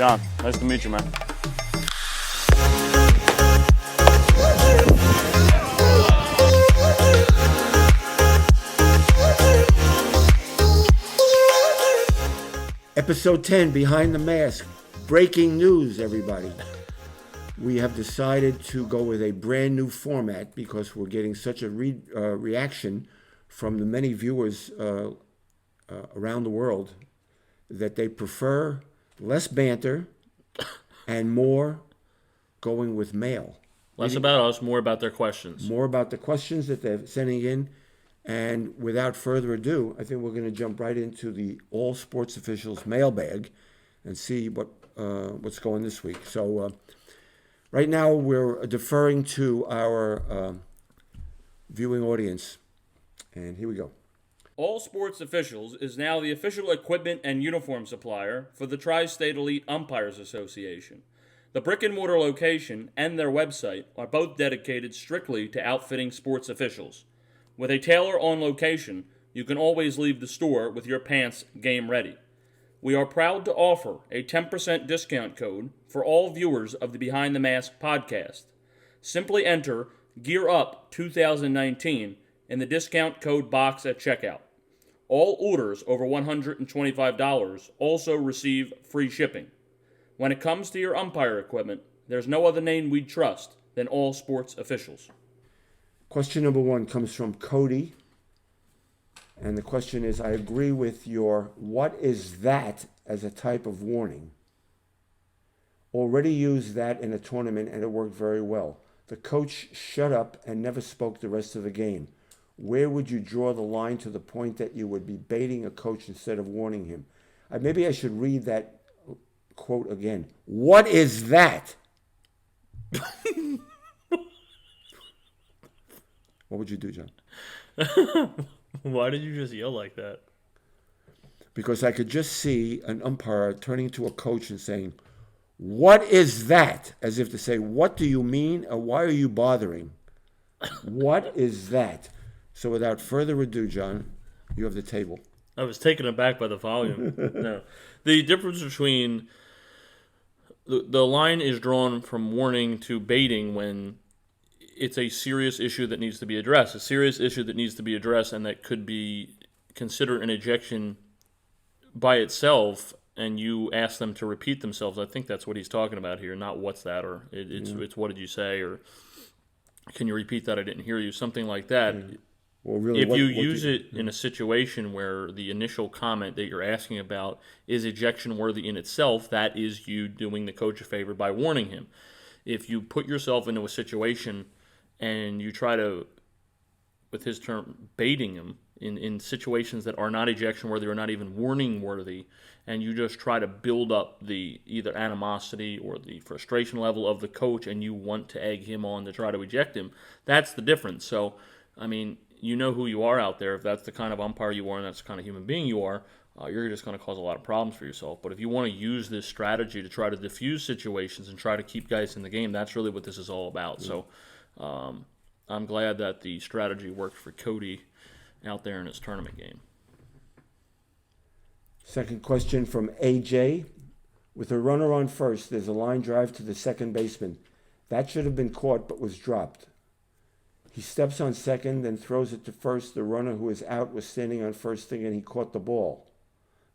John, nice to meet you, man. Episode 10, Behind the Mask. Breaking news, everybody. We have decided to go with a brand new format because we're getting such a reaction from the many viewers around the world that they prefer less banter and more going with mail. Less about us, more about their questions. More about the questions that they're sending in. And without further ado, I think we're going to jump right into the All Sports Officials mailbag and see what's going this week. So right now we're deferring to our viewing audience. And here we go. All Sports Officials is now the official equipment and uniform supplier for the Tri-State Elite Umpires Association. The brick-and-mortar location and their website are both dedicated strictly to outfitting sports officials. With a tailor on location, you can always leave the store with your pants game ready. We are proud to offer a 10% discount code for all viewers of the Behind the Mask podcast. Simply enter Gear Up 2019 in the discount code box at checkout. All orders over $125 also receive free shipping. When it comes to your umpire equipment, there's no other name we'd trust than All Sports Officials. Question number 1 comes from Cody. And the question is, I agree with your "what is that" as a type of warning. Already used that in a tournament and it worked very well. The coach shut up and never spoke the rest of the game. Where would you draw the line to the point that you would be baiting a coach instead of warning him? Maybe I should read that quote again. What is that? What would you do, John? Why did you just yell like that? Because I could just see an umpire turning to a coach and saying, "What is that?" As if to say, "What do you mean? Or why are you bothering?" What is that? So without further ado, John, you have the table. I was taken aback by the volume. No. The difference between the line is drawn from warning to baiting when it's a serious issue that needs to be addressed. A serious issue that needs to be addressed and that could be considered an ejection by itself, and you ask them to repeat themselves. I think that's what he's talking about here, not "what's that," or it's "what did you say," or "can you repeat that? I didn't hear you," something like that. Yeah. Well, really, if you use it in a situation where the initial comment that you're asking about is ejection worthy in itself, that is you doing the coach a favor by warning him. If you put yourself into a situation and you try to, with his term, baiting him in situations that are not ejection worthy or not even warning worthy, and you just try to build up the either animosity or the frustration level of the coach and you want to egg him on to try to eject him, that's the difference. So, you know who you are out there. If that's the kind of umpire you are and that's the kind of human being you are, you're just going to cause a lot of problems for yourself. But if you want to use this strategy to try to diffuse situations and try to keep guys in the game, that's really what this is all about. So I'm glad that the strategy worked for Cody out there in his tournament game. Second question from AJ. With a runner on first, there's a line drive to the second baseman. That should have been caught but was dropped. He steps on second, then throws it to first. The runner who is out was standing on first thing, and he caught the ball.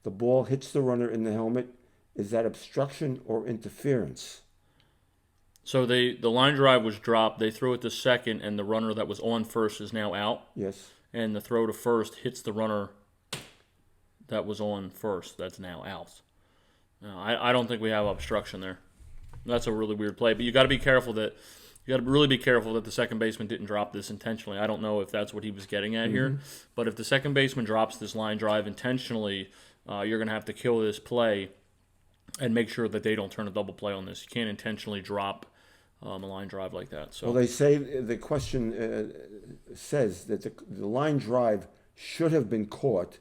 The ball hits the runner in the helmet. Is that obstruction or interference? So the line drive was dropped. They threw it to second, and the runner that was on first is now out. Yes. And the throw to first hits the runner that was on first. That's now out. I don't think we have obstruction there. That's a really weird play, but you got to be careful that. You got to really be careful that the second baseman didn't drop this intentionally. I don't know if that's what he was getting at here. But if the second baseman drops this line drive intentionally, you're going to have to kill this play and make sure that they don't turn a double play on this. You can't intentionally drop a line drive like that. So, well, they say the question says that the line drive should have been caught,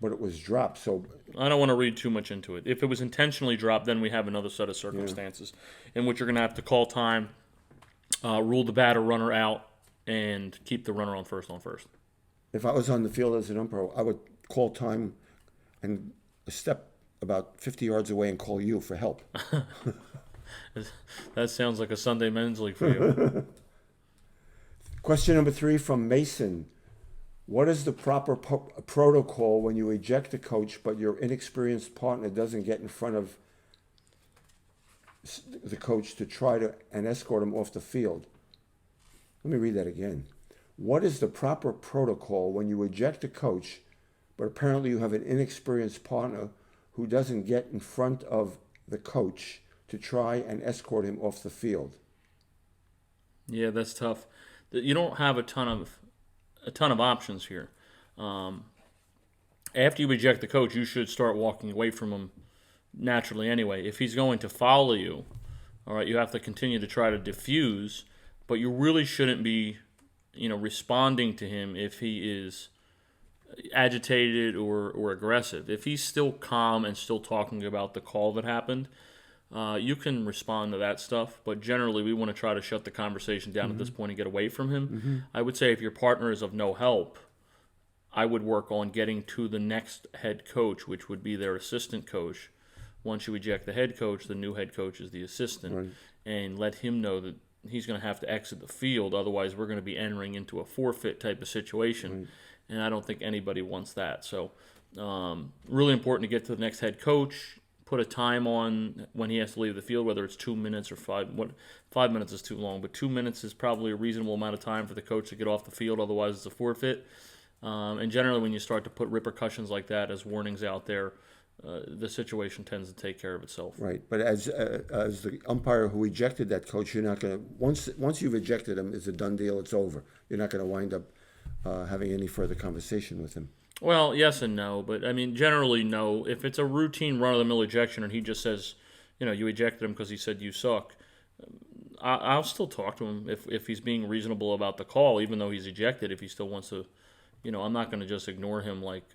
but it was dropped. So I don't want to read too much into it. If it was intentionally dropped, then we have another set of circumstances in which you're going to have to call time, rule the batter runner out, and keep the runner on first. If I was on the field as an umpire, I would call time and step about 50 yards away and call you for help. That sounds like a Sunday men's league for you. Question number 3 from Mason. What is the proper protocol when you eject a coach but your inexperienced partner doesn't get in front of the coach to try to and escort him off the field? Let me read that again. What is the proper protocol when you eject a coach but apparently you have an inexperienced partner who doesn't get in front of the coach to try and escort him off the field? Yeah, that's tough. You don't have a ton of options here. After you eject the coach, you should start walking away from him naturally anyway. If he's going to follow you, all right, you have to continue to try to diffuse, but you really shouldn't be, responding to him if he is agitated or aggressive. If he's still calm and still talking about the call that happened, you can respond to that stuff, but generally we want to try to shut the conversation down at this point and get away from him. I would say if your partner is of no help, I would work on getting to the next head coach, which would be their assistant coach. Once you eject the head coach, the new head coach is the assistant, and let him know that he's going to have to exit the field. Otherwise, we're going to be entering into a forfeit type of situation, and I don't think anybody wants that. So really important to get to the next head coach. Put a time on when he has to leave the field, whether it's 2 minutes or 5. 5 minutes is too long, but 2 minutes is probably a reasonable amount of time for the coach to get off the field. Otherwise, it's a forfeit. And generally, when you start to put repercussions like that as warnings out there, the situation tends to take care of itself. Right, but as the umpire who ejected that coach, you're not going to once you've ejected him, it's a done deal. It's over. You're not going to wind up having any further conversation with him. Well, yes and no, but I mean, generally no. If it's a routine run-of-the-mill ejection and he just says, you ejected him because he said you suck, I'll still talk to him if he's being reasonable about the call, even though he's ejected. If he still wants to, I'm not going to just ignore him like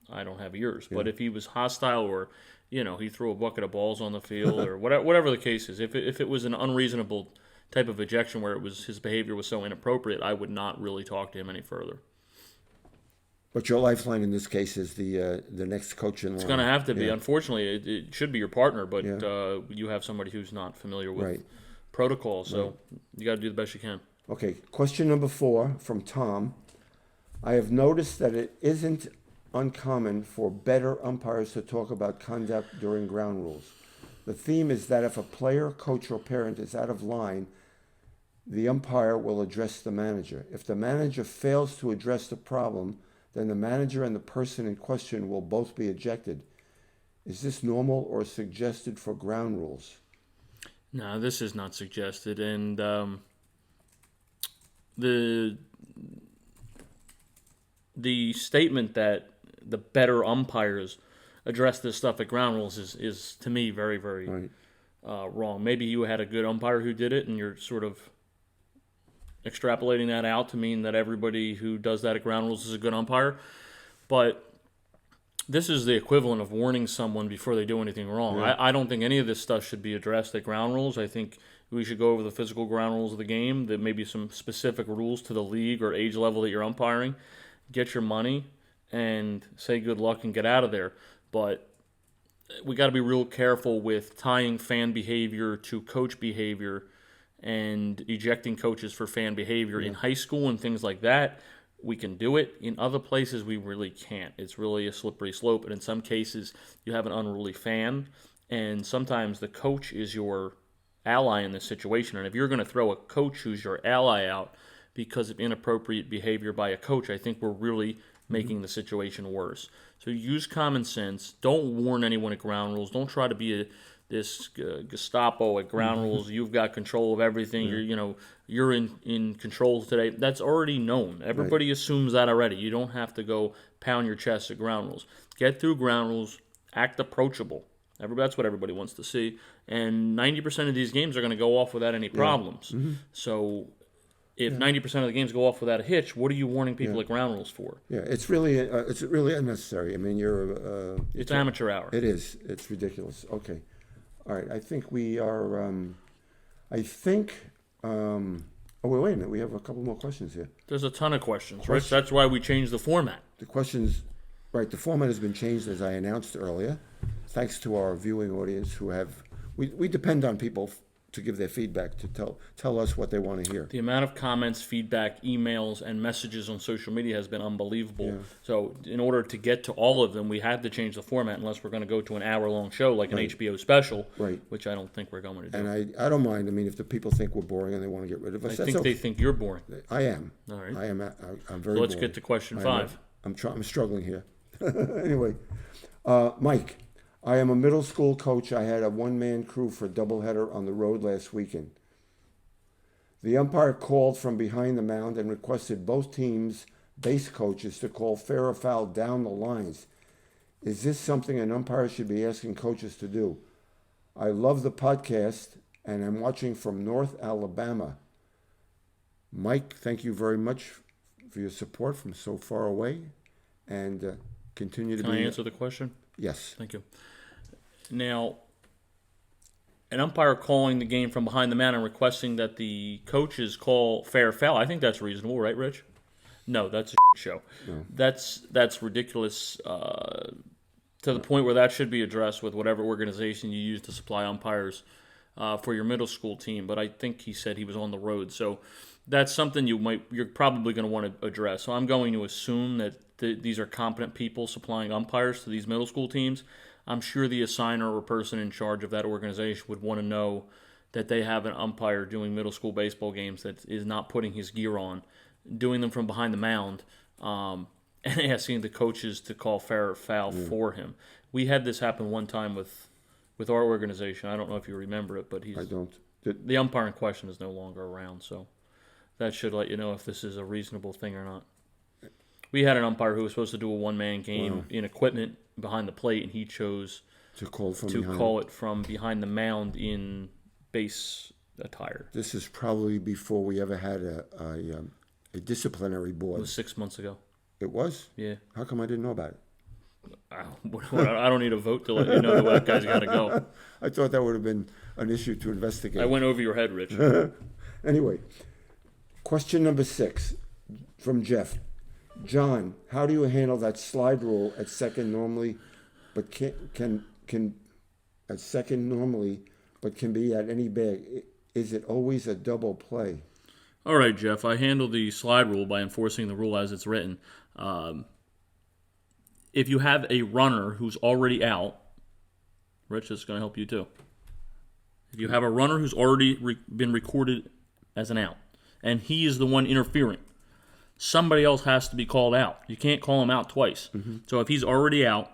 I don't have ears. Yeah. But if he was hostile or, he threw a bucket of balls on the field or whatever the case is, if it was an unreasonable type of ejection where his behavior was so inappropriate, I would not really talk to him any further. But your lifeline in this case is the next coach in line. It's going to have to be. Yeah. Unfortunately, it should be your partner, but you have somebody who's not familiar with protocol, so you got to do the best you can. Okay, question number 4 from Tom. I have noticed that it isn't uncommon for better umpires to talk about conduct during ground rules. The theme is that if a player, coach, or parent is out of line, the umpire will address the manager. If the manager fails to address the problem, then the manager and the person in question will both be ejected. Is this normal or suggested for ground rules? No, this is not suggested. And the statement that the better umpires address this stuff at ground rules is to me very, very wrong. Maybe you had a good umpire who did it, and you're sort of extrapolating that out to mean that everybody who does that at ground rules is a good umpire. But this is the equivalent of warning someone before they do anything wrong. Yeah. I don't think any of this stuff should be addressed at ground rules. I think we should go over the physical ground rules of the game, that maybe some specific rules to the league or age level that you're umpiring. Get your money and say good luck and get out of there. But we got to be real careful with tying fan behavior to coach behavior and ejecting coaches for fan behavior. In high school and things like that, we can do it. In other places, we really can't. It's really a slippery slope, and in some cases, you have an unruly fan, and sometimes the coach is your ally in this situation. And if you're going to throw a coach who's your ally out because of inappropriate behavior by a coach, I think we're really making the situation worse. So use common sense. Don't warn anyone at ground rules. Don't try to be this Gestapo at ground rules. You've got control of everything. You're in control today. That's already known. Everybody assumes that already. You don't have to go pound your chest at ground rules. Get through ground rules. Act approachable. That's what everybody wants to see. And 90% of these games are going to go off without any problems. So if 90% of the games go off without a hitch, what are you warning people at ground rules for? Yeah, it's really unnecessary. I mean, it's amateur hour. It is. It's ridiculous. Okay. All right, I think we are, wait a minute, we have a couple more questions here. There's a ton of questions, Rich. That's why we changed the format. The questions, Right, the format has been changed, as I announced earlier, thanks to our viewing audience who have, we depend on people to give their feedback, to tell us what they want to hear. The amount of comments, feedback, emails, and messages on social media has been unbelievable. Yeah. So in order to get to all of them, we had to change the format unless we're going to go to an hour-long show like an Right. HBO special, Right. which I don't think we're going to do. And I don't mind. I mean, if the people think we're boring and they want to get rid of us, I that's think okay. they think you're boring. I am. All right. I am. I'm very So let's boring. get to question I am. 5. I'm struggling here. Anyway, Mike, I am a middle school coach. I had a one-man crew for a doubleheader on the road last weekend. The umpire called from behind the mound and requested both teams' base coaches to call fair or foul down the lines. Is this something an umpire should be asking coaches to do? I love the podcast, and I'm watching from North Alabama. Mike, thank you very much for your support from so far away, and continue to Can be... I answer the question? Yes. Thank you. Now, an umpire calling the game from behind the mound and requesting that the coaches call fair foul, I think that's reasonable, right, Rich? No, that's a show. No. That's ridiculous to the point where that should be addressed with whatever organization you use to supply umpires for your middle school team. But I think he said he was on the road, so that's something you're probably going to want to address. So I'm going to assume that these are competent people supplying umpires to these middle school teams. I'm sure the assigner or person in charge of that organization would want to know that they have an umpire doing middle school baseball games that is not putting his gear on, doing them from behind the mound, and asking the coaches to call fair or foul for him. We had this happen one time with our organization. I don't know if you remember it, but I don't. the umpire in question is no longer around, so that should let you know if this is a reasonable thing or not. We had an umpire who was supposed to do a one-man game in equipment behind the plate, and he chose To call from to behind. call it from behind the mound in base attire. This is probably before we ever had a disciplinary It board. was 6 months ago. It was? Yeah. How come I didn't know about it? I don't need a vote to let you know that guy's got to go. I thought that would have been an issue to investigate. I went over your head, Rich. Anyway, question number 6 from Jeff. John, how do you handle that slide rule at second normally, but can at second normally, but can be at any bag? Is it always a double play? All right, Jeff. I handle the slide rule by enforcing the rule as it's written. If you have a runner who's already out, Rich, this is going to help you too. If you have a runner who's already been recorded as an out, and he is the one interfering, somebody else has to be called out. You can't call him out twice. Mm-hmm. So if he's already out,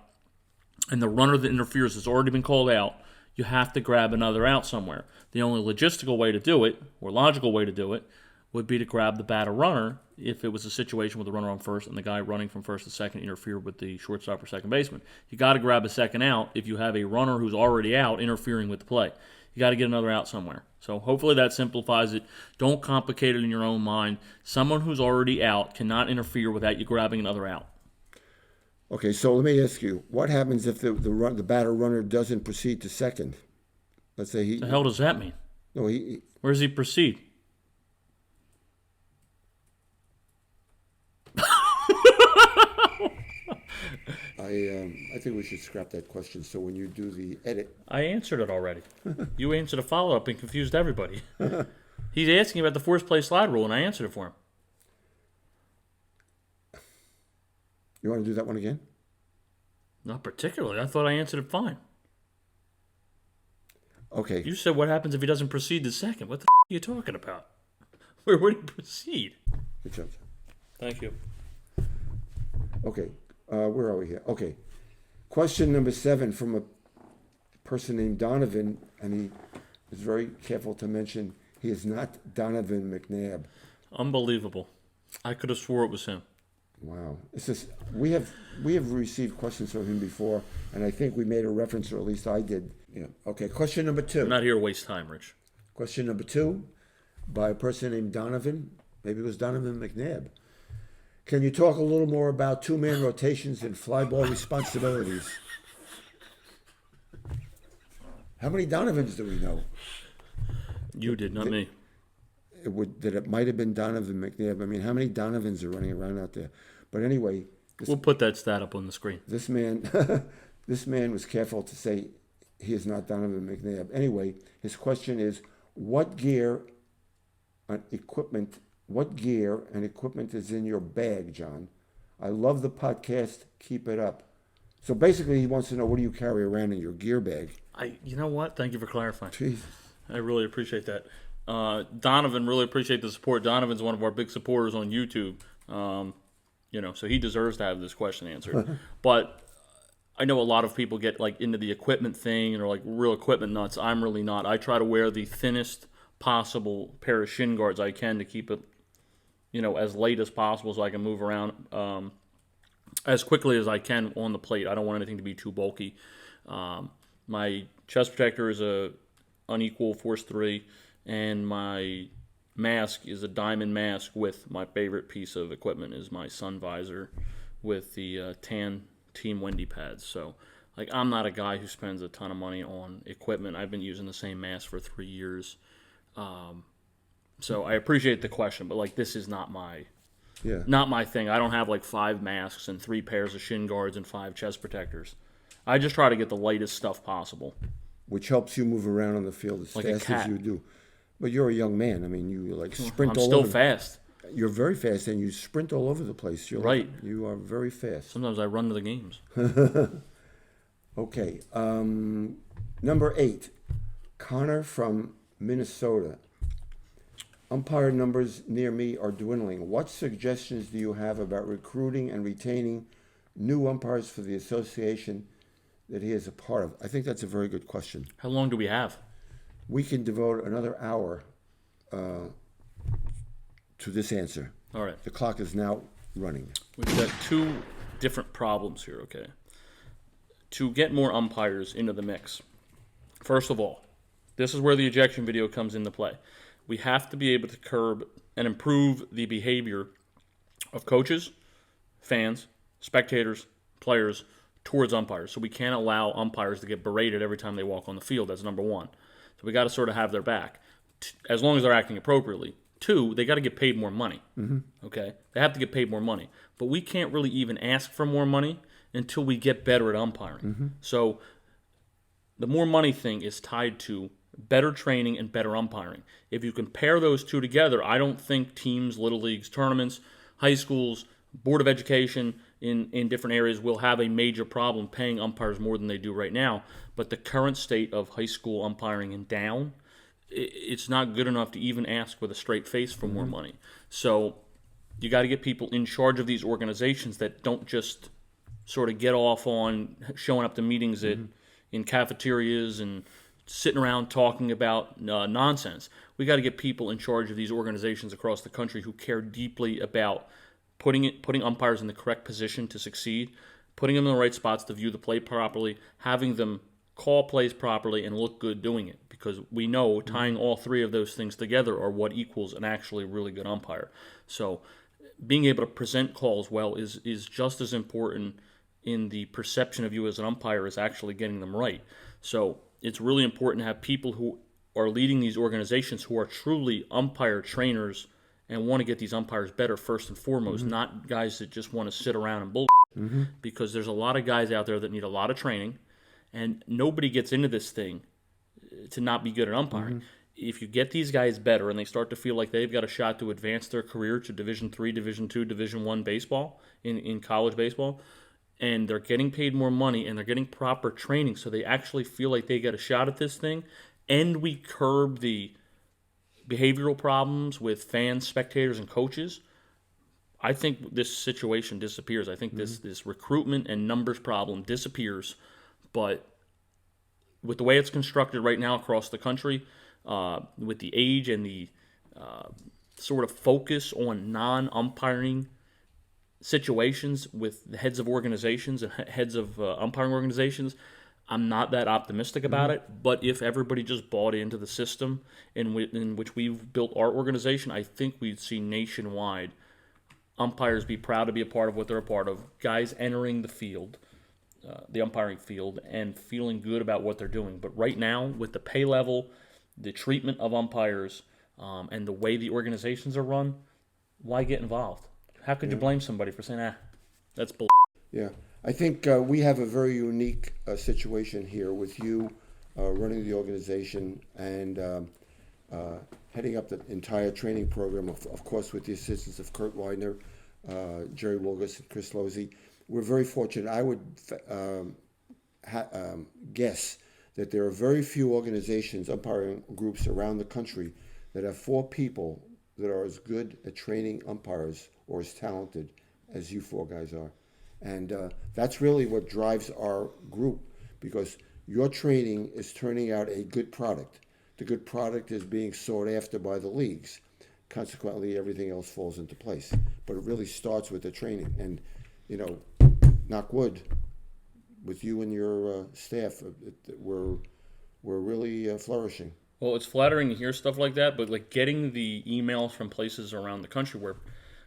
and the runner that interferes has already been called out, you have to grab another out somewhere. The only logistical way to do it, or logical way to do it, would be to grab the batter runner if it was a situation with the runner on first and the guy running from first to second interfered with the shortstop or second baseman. You got to grab a second out if you have a runner who's already out interfering with the play. You got to get another out somewhere. So hopefully that simplifies it. Don't complicate it in your own mind. Someone who's already out cannot interfere without you grabbing another out. Okay, so let me ask you, what happens if the batter runner doesn't proceed to second? Let's say he... The hell does that mean? No, he... Where does he proceed? I think we should scrap that question. So when you do the edit, I answered it already. You answered a follow-up and confused everybody. He's asking about the forced play slide rule, and I answered it for him. you want to do that one again? Not particularly. I thought I answered it fine. Okay. You said what happens if he doesn't proceed to second. What the are you talking about? Where would he proceed? Good job. Thank you. Okay. Where are we here? Okay. Question number 7 from a person named Donovan, and he is very careful to mention he is not Donovan McNabb. Unbelievable. I could have swore it was him. Wow. It's just, we have received questions from him before, and I think we made a reference, or at least I did. Yeah. Okay. Question number 2. I'm not here to waste time, Rich. Question number 2 by a person named Donovan. Maybe it was Donovan McNabb. Can you talk a little more about two-man rotations and fly ball responsibilities? How many Donovans do we know? You did, not me. It might have been Donovan McNabb. I mean, how many Donovans are running around out there? But anyway, We'll put that stat up on the screen. This man, this man was careful to say he is not Donovan McNabb. Anyway, his question is, what gear and equipment is in your bag, John? I love the podcast. Keep it up. So basically, he wants to know, what do you carry around in your gear bag? You know what? Thank you for clarifying. Jesus. I really appreciate that. Donovan, really appreciate the support. Donovan's one of our big supporters on YouTube. So he deserves to have this question answered. But I know a lot of people get like into the equipment thing and are like real equipment nuts. I'm really not. I try to wear the thinnest possible pair of shin guards I can to keep it, as light as possible so I can move around as quickly as I can on the plate. I don't want anything to be too bulky. My chest protector is a unequal Force 3, and my mask is a diamond mask with my favorite piece of equipment is my sun visor with the tan Team Wendy pads. So, I'm not a guy who spends a ton of money on equipment. I've been using the same mask for 3 years. So I appreciate the question, but this is not my thing. I don't have 5 masks and 3 pairs of shin guards and 5 chest protectors. I just try to get the lightest stuff possible. Which helps you move around on the field as fast as you do. But you're a young man. I mean, you sprint all over. I'm still fast. You're very fast, and you sprint all over the place. You're right. You are very fast. Sometimes I run to the games. Okay. Number 8, Connor from Minnesota. Umpire numbers near me are dwindling. What suggestions do you have about recruiting and retaining new umpires for the association that he is a part of? I think that's a very good question. How long do we have? We can devote another hour to this answer. All right. The clock is now running. We've got 2 different problems here, okay? To get more umpires into the mix, first of all, this is where the ejection video comes into play. We have to be able to curb and improve the behavior of coaches, fans, spectators, players towards umpires. So we can't allow umpires to get berated every time they walk on the field. That's number 1. So we got to sort of have their back, as long as they're acting appropriately. 2, they got to get paid more money. Mm-hmm. Okay, they have to get paid more money, but we can't really even ask for more money until we get better at umpiring. Mm-hmm. So the more money thing is tied to better training and better umpiring. If you compare those 2 together, I don't think teams, little leagues, tournaments, high schools, Board of Education in different areas will have a major problem paying umpires more than they do right now. But the current state of high school umpiring and down, it's not good enough to even ask with a straight face for more money. So you got to get people in charge of these organizations that don't just sort of get off on showing up to meetings in cafeterias and sitting around talking about nonsense. We got to get people in charge of these organizations across the country who care deeply about putting umpires in the correct position to succeed, putting them in the right spots to view the play properly, having them call plays properly and look good doing it. Because we know tying all 3 of those things together are what equals an actually really good umpire. So being able to present calls well is just as important in the perception of you as an umpire as actually getting them right. So it's really important to have people who are leading these organizations who are truly umpire trainers and want to get these umpires better first and foremost, not guys that just want to sit around and bullshit. Because there's a lot of guys out there that need a lot of training, and nobody gets into this thing to not be good at umpiring. If you get these guys better and they start to feel like they've got a shot to advance their career to Division III, Division II, Division I baseball, in college baseball, and they're getting paid more money and they're getting proper training so they actually feel like they get a shot at this thing, and we curb the behavioral problems with fans, spectators, and coaches, I think this situation disappears. I think this recruitment and numbers problem disappears. But with the way it's constructed right now across the country, with the age and the sort of focus on non-umpiring situations with the heads of organizations and heads of umpiring organizations, I'm not that optimistic about it. But if everybody just bought into the system in which we've built our organization, I think we'd see nationwide umpires be proud to be a part of what they're a part of, guys entering the field, the umpiring field, and feeling good about what they're doing. But right now, with the pay level, the treatment of umpires, and the way the organizations are run, why get involved? How could you blame somebody for saying, that's bull? Yeah, I think we have a very unique situation here with you running the organization and heading up the entire training program, of course, with the assistance of Kurt Widener, Jerry Wilgus, and Chris Losey. We're very fortunate. I would guess that there are very few organizations, umpiring groups around the country that have 4 people that are as good at training umpires or as talented as you 4 guys are. And that's really what drives our group, because your training is turning out a good product. The good product is being sought after by the leagues. Consequently, everything else falls into place. But it really starts with the training. And, you know, knock wood, with you and your staff, we're really flourishing. Well, it's flattering to hear stuff like that, but like getting the emails from places around the country where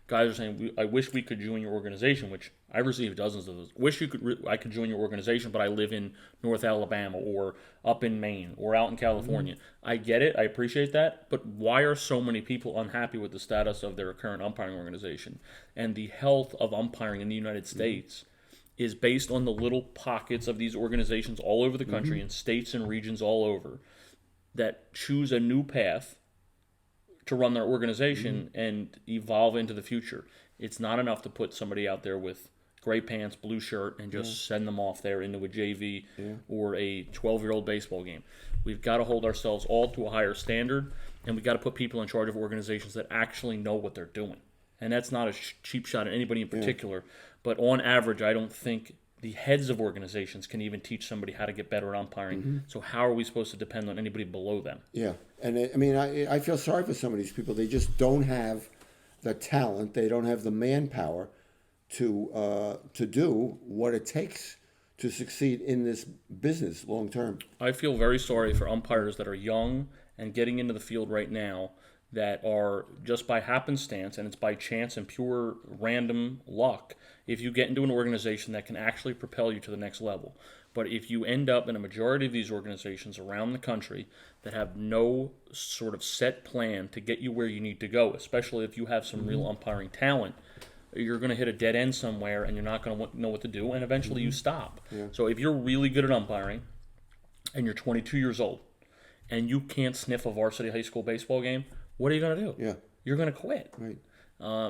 guys are saying, "I wish we could join your organization," which I received dozens of those. I could join your organization, but I live in North Alabama or up in Maine or out in California. I get it. I appreciate that. But why are so many people unhappy with the status of their current umpiring organization? And the health of umpiring in the United States is based on the little pockets of these organizations all over the country, in states and regions all over, that choose a new path to run their organization and evolve into the future. It's not enough to put somebody out there with gray pants, blue shirt, and just send them off there into a JV or a 12-year-old baseball game. We've got to hold ourselves all to a higher standard, and we've got to put people in charge of organizations that actually know what they're doing. And that's not a cheap shot at anybody in particular, but on average, I don't think the heads of organizations can even teach somebody how to get better at umpiring. So how are we supposed to depend on anybody below them? Yeah, and I mean, I feel sorry for some of these people. They just don't have the talent. They don't have the manpower to do what it takes to succeed in this business long term. I feel very sorry for umpires that are young and getting into the field right now that are just by happenstance, and it's by chance and pure random luck, if you get into an organization that can actually propel you to the next level. But if you end up in a majority of these organizations around the country that have no sort of set plan to get you where you need to go, especially if you have some real umpiring talent, you're going to hit a dead end somewhere and you're not going to know what to do, and eventually you stop. So if you're really good at umpiring and you're 22 years old and you can't sniff a varsity high school baseball game, what are you going to do? Yeah. You're going to quit. Right.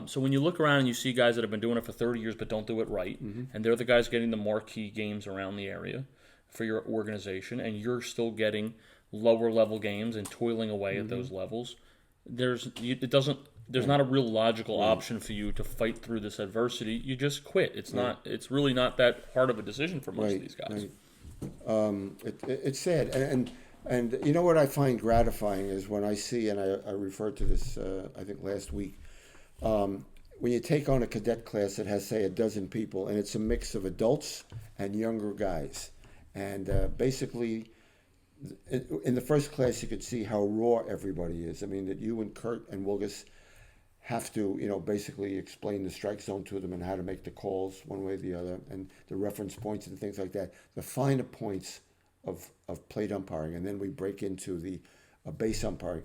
So when you look around and you see guys that have been doing it for 30 years but don't do it right, and they're the guys getting the marquee games around the area for your organization, and you're still getting lower level games and toiling away at those levels, there's not a real logical option for you to fight through this adversity. You just quit. It's really not that hard of a decision for most of these guys. It's sad, and you know what I find gratifying is when I see, and I referred to this I think last week, when you take on a cadet class that has, say, a dozen people, and it's a mix of adults and younger guys, and basically in the first class you could see how raw everybody is. I mean, that you and Kurt and Wilgus have to, basically explain the strike zone to them and how to make the calls one way or the other, and the reference points and things like that, the finer points of plate umpiring, and then we break into the base umpiring.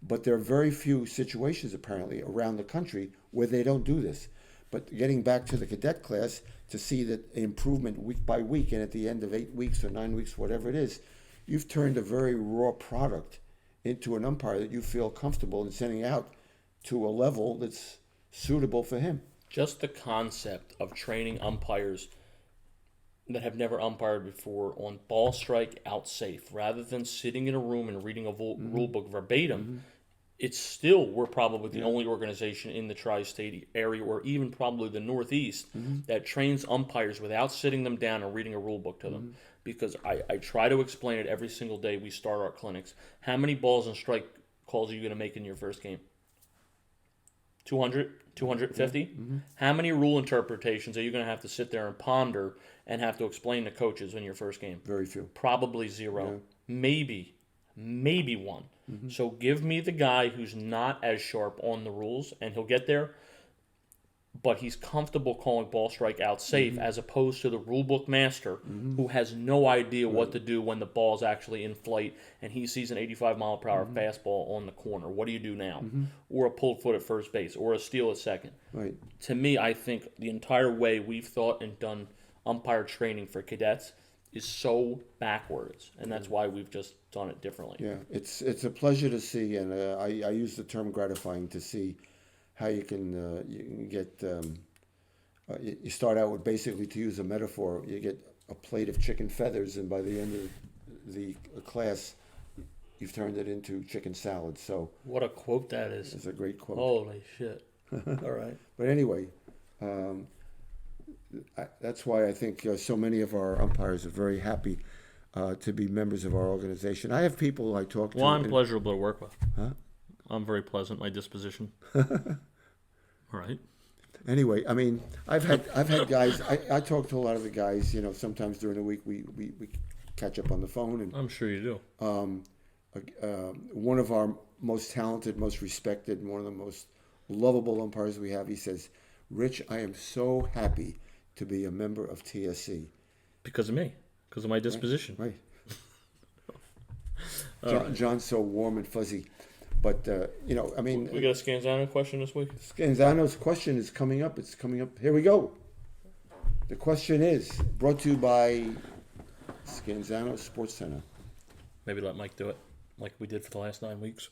But there are very few situations, apparently, around the country where they don't do this. But getting back to the cadet class, to see that improvement week by week, and at the end of 8 weeks or 9 weeks, whatever it is, you've turned a very raw product into an umpire that you feel comfortable in sending out to a level that's suitable for him. Just the concept of training umpires that have never umpired before on ball strike out safe, rather than sitting in a room and reading a rule book verbatim, it's still, we're probably the only organization in the tri-state area, or even probably the Northeast, that trains umpires without sitting them down and reading a rule book to them. Because I try to explain it every single day we start our clinics. How many balls and strike calls are you going to make in your first game? 200? 250? How many rule interpretations are you going to have to sit there and ponder and have to explain to coaches in your first game? Very few. Probably zero. Maybe one. So give me the guy who's not as sharp on the rules, and he'll get there. but he's comfortable calling ball strike out safe as opposed to the rule book master who has no idea what to do when the ball's actually in flight and he sees an 85-mile-per-hour fastball on the corner. What do you do now? Or a pulled foot at first base or a steal at second. Right. To me, I think the entire way we've thought and done umpire training for cadets is so backwards, and that's why we've just done it differently. Yeah, it's a pleasure to see, and I use the term gratifying to see how you can get. You start out with, basically, to use a metaphor, you get a plate of chicken feathers, and by the end of the class, you've turned it into chicken salad. So what a quote that is! It's a great quote. Holy shit! All right. But anyway, that's why I think so many of our umpires are very happy to be members of our organization. I have people I talk to. Well, I'm pleasurable to work with. Huh? I'm very pleasant, my disposition. All right. Anyway, I mean, I've had guys. I talk to a lot of the guys. You know, sometimes during the week we catch up on the phone, and I'm sure you do. One of our most talented, most respected, and one of the most lovable umpires we have, he says, "Rich, I am so happy to be a member of TSE." Because of me. Because of my disposition. Right. John's so warm and fuzzy. But, you know, I mean... We got a Scanzano question this week? Scanzano's question is coming up. It's coming up. Here we go. The question is brought to you by Scanzano Sports Center. Maybe let Mike do it, like we did for the last 9 weeks.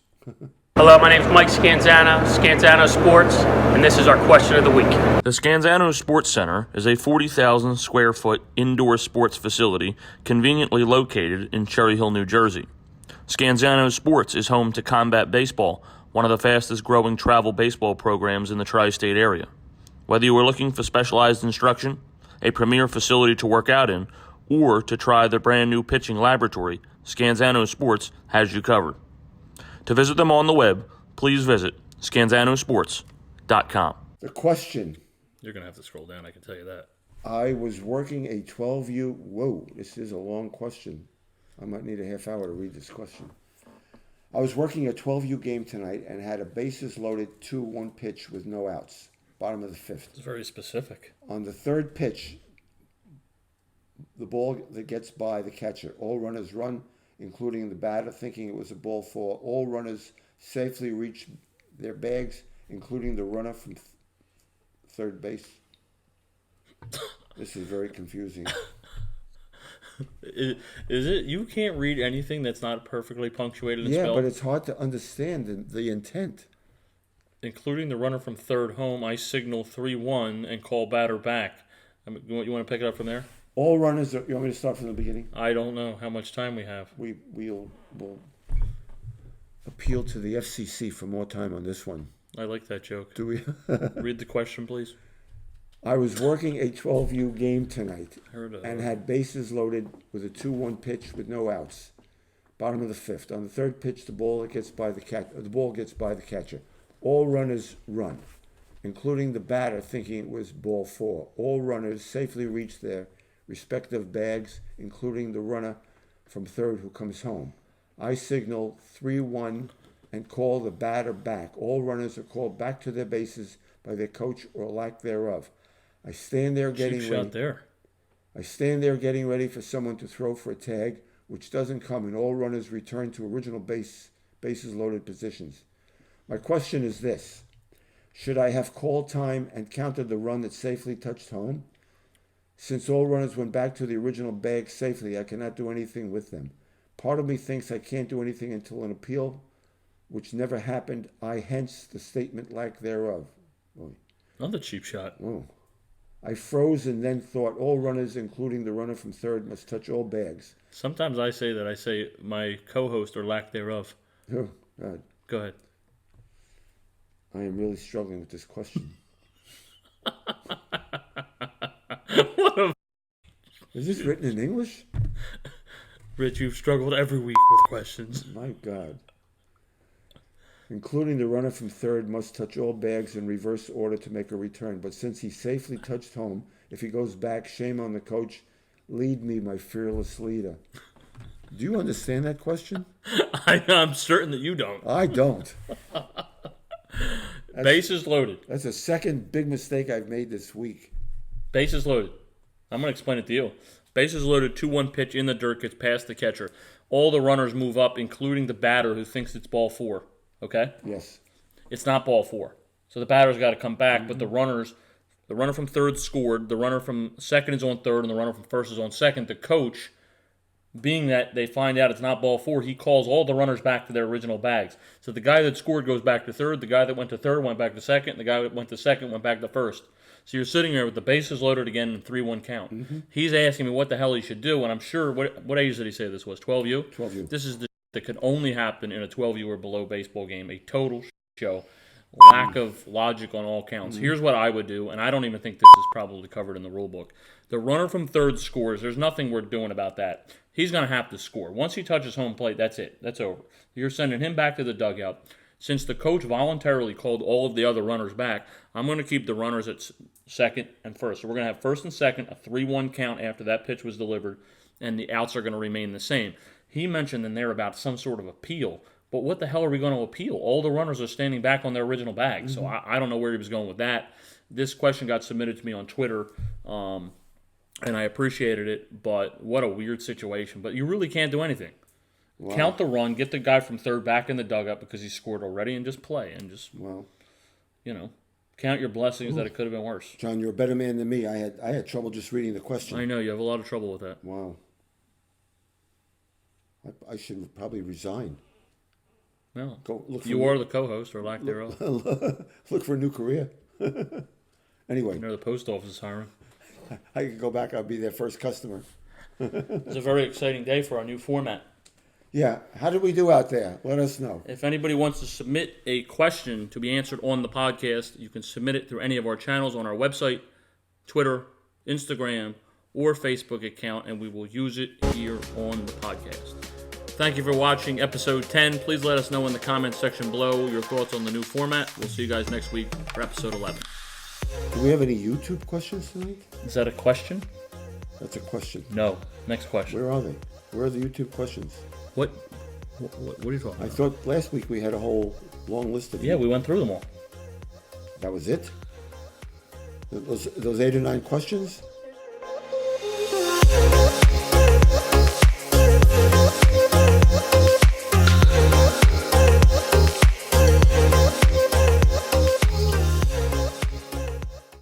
Hello, my name is Mike Scanzano, Scanzano Sports, and this is our question of the week. The Scanzano Sports Center is a 40,000 square foot indoor sports facility conveniently located in Cherry Hill, New Jersey. Scanzano Sports is home to Combat Baseball, one of the fastest growing travel baseball programs in the tri-state area. Whether you are looking for specialized instruction, a premier facility to work out in, or to try the brand new pitching laboratory, Scanzano Sports has you covered. To visit them on the web, please visit scanzanosports.com. The question. You're going to have to scroll down, I can tell you that. I was working a 12U. Whoa, this is a long question. I might need a half hour to read this question. I was working a 12U game tonight and had a bases loaded 2-1 pitch with no outs, bottom of the fifth. It's very specific. On the third pitch, the ball that gets by the catcher. All runners run, including the batter, thinking it was a ball four. All runners safely reach their bags, including the runner from third base. This is very confusing. Is it? You can't read anything that's not perfectly punctuated and spelled? Yeah, but it's hard to understand the intent. Including the runner from third home, I signal 3-1 and call batter back. You want to pick it up from there? All runners are... You want me to start from the beginning? I don't know how much time we have. We'll appeal to the FCC for more time on this one. I like that joke. Do we? Read the question, please. I was working a 12U game tonight Heard and had bases loaded with a 2-1 pitch with no outs. Bottom of the fifth. On the third pitch, the ball gets by the catcher. All runners run, including the batter thinking it was ball four. All runners safely reach their respective bags, including the runner from third who comes home. I signal 3-1 and call the batter back. All runners are called back to their bases by their coach or lack thereof. I stand there getting ready for someone to throw for a tag, which doesn't come, and all runners return to original bases loaded positions. My question is this: should I have called time and counted the run that safely touched home? Since all runners went back to the original bag safely, I cannot do anything with them. Part of me thinks I can't do anything until an appeal, which never happened. I hence the statement lack thereof. Another cheap shot. Oh. I froze and then thought all runners, including the runner from third, must touch all bags. Sometimes I say my co-host or lack thereof. Oh, God. Go ahead. I am really struggling with this question. Is this written in English? Rich, you've struggled every week with questions. My God. Including the runner from third must touch all bags in reverse order to make a return. But since he safely touched home, if he goes back, shame on the coach. Lead me, my fearless leader. Do you understand that question? I'm certain that you don't. I don't. Bases loaded. That's the second big mistake I've made this week. Bases loaded. I'm going to explain it to you. Bases loaded, 2-1 pitch in the dirt, gets past the catcher. All the runners move up, including the batter who thinks it's ball 4. Okay? Yes. It's not ball 4. So the batter's got to come back, but the runner from third scored, the runner from second is on third, and the runner from first is on second. The coach, being that they find out it's not ball 4, he calls all the runners back to their original bags. So the guy that scored goes back to third, the guy that went to third went back to second, the guy that went to second went back to first. So you're sitting there with the bases loaded again in 3-1 count. He's asking me what the hell he should do, and I'm sure, what age did he say this was, 12U? 12U. This is that could only happen in a 12U or below baseball game, a total show. Lack of logic on all counts. Here's what I would do, and I don't even think this is probably covered in the rule book. The runner from third scores. There's nothing we're doing about that. He's going to have to score. Once he touches home plate, that's it. That's over. You're sending him back to the dugout. Since the coach voluntarily called all of the other runners back, I'm going to keep the runners at second and first. So we're going to have first and second, a 3-1 count after that pitch was delivered, and the outs are going to remain the same. He mentioned in there about some sort of appeal. But what the hell are we going to appeal? All the runners are standing back on their original bag. So I don't know where he was going with that. This question got submitted to me on Twitter, and I appreciated it. But what a weird situation. But you really can't do anything. Wow. Count the run, get the guy from third back in the dugout because he scored already, and just play. And just, count your blessings that it could have been worse. John, you're a better man than me. I had trouble just reading the question. I know. You have a lot of trouble with that. Wow. I should probably resign. No, Go look for you are the co-host, or lack thereof. Look for a new career. Anyway. You know the post office is hiring. I could go back. I'll be their first customer. It's a very exciting day for our new format. Yeah. How did we do out there? Let us know. If anybody wants to submit a question to be answered on the podcast, you can submit it through any of our channels on our website, Twitter, Instagram, or Facebook account, and we will use it here on the podcast. Thank you for watching episode 10. Please let us know in the comments section below your thoughts on the new format. We'll see you guys next week for episode 11. Do we have any YouTube questions tonight? Is that a question? That's a question. No. Next question. Where are they? Where are the YouTube questions? What are you talking about? I thought last week we had a whole long list of Yeah, we went through them all. That was it? Those 8 or 9 questions?